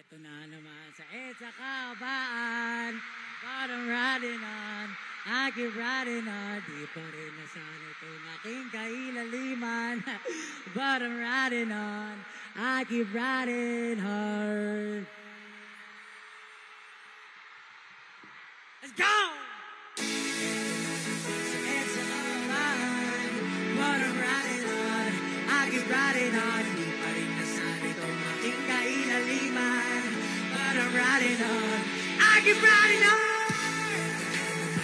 Ito na naman sa EDSA Kaabaan, but I'm riding on, I keep riding on. Di pa rin nasan itong aking kailaliman, but I'm riding on, I keep riding hard. Let's go! Sa EDSA Kaabaan, but I'm riding on, I keep riding on. Di pa rin nasan itong aking kailaliman, but I'm riding on, I keep riding on.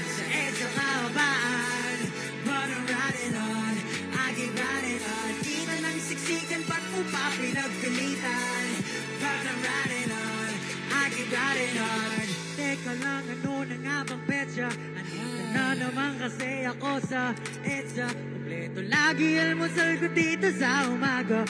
Sa EDSA Kaabaan, but I'm riding on, I keep riding on. Di na nang siksikan, ba't mo pa pinagpilitan? But I'm riding on, I keep riding on. Teka lang, ano na nga bang petsa? Andito na naman kasi ako sa EDSA. Kompleto lagi almusal ko dito sa umaga.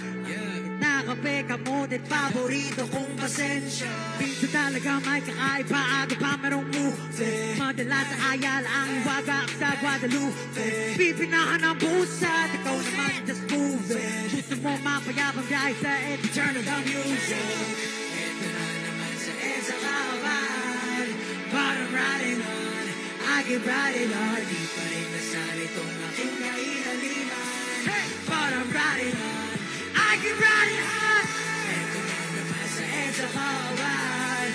Na kape, kamutit, paborito kong pasensya. Minsan talaga may kakaiba, aga pa merong movie. Madalas sa Ayala ang iwaga sa Guadalupe. Pipinahan ang busat, ikaw naman just move it. Gusto mo mapayabang dahil sa EDSA, turn on the music. Ito na naman sa EDSA Kaabaan, but I'm riding on, I keep riding on. Di pa rin nasan itong aking kailaliman, but I'm riding on, I keep riding on. Ito na naman sa EDSA Kaabaan,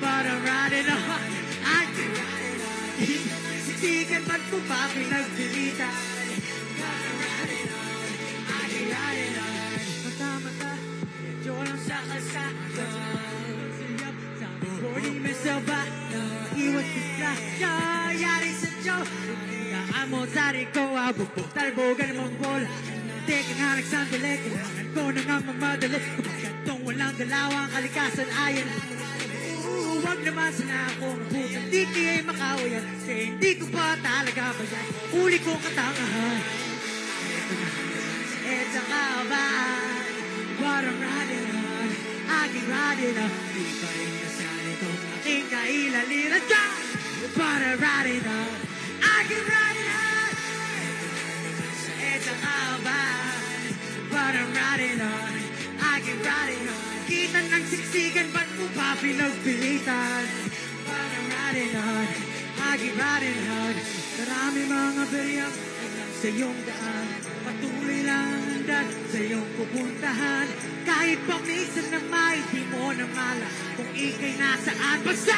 but I'm riding on, I keep riding on. Di na nagsisikan, ba't mo pa pinagpilitan? But I'm riding on, I keep riding on. Mata-mata, medyo lang sa kalsada. Siyap, sabi ko di may sabata. Iwas disgrasya, yari sa Diyos. Kaan mo sa riko, abubog, talbogan mong bola. Teka nga nagsandali, kailangan ko na nga mamadali. Kapag gantong walang galawang kalikasan, ayan. Huwag naman sana ako mabutan, di kaya'y makawayan. Kasi hindi ko pa talaga bayan, uli ko katangahan. Ito na sa EDSA Kaabaan, but I'm riding on, I keep riding on. Di pa rin nasan itong aking kailaliman, but I'm riding on, I keep riding on. Ito na naman sa EDSA Kaabaan, but I'm riding on, I keep riding on. Kita ng siksikan, ba't mo pa pinagpilitan? But I'm riding on, I keep riding on. Marami mga beriyang alam sa iyong daan, patuloy lang ang andan sa iyong pupuntahan. Kahit pa minsan na may di mo na mala kung ika'y nasaan, basta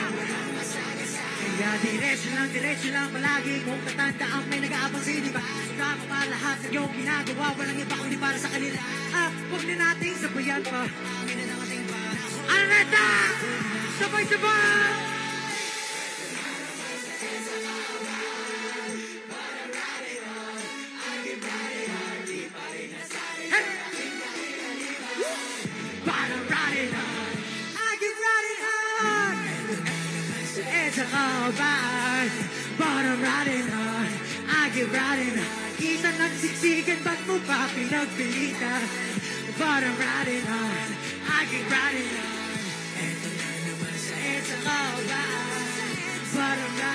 kaya diretso lang palagi kung tatandaan may nag-aabang sa di ba? Tama pa lahat ng iyong ginagawa, walang iba kundi para sa kanila. Huwag na natin sabayan pa. Ano na ito? Sabay-sabay! EDSA Kaabaan, but I'm riding on, I keep riding on. Kita nagsiksikan, ba't mo pa pinagpilitan? But I'm riding on, I keep riding on. Ito na naman sa EDSA Kaabaan, but I'm riding on.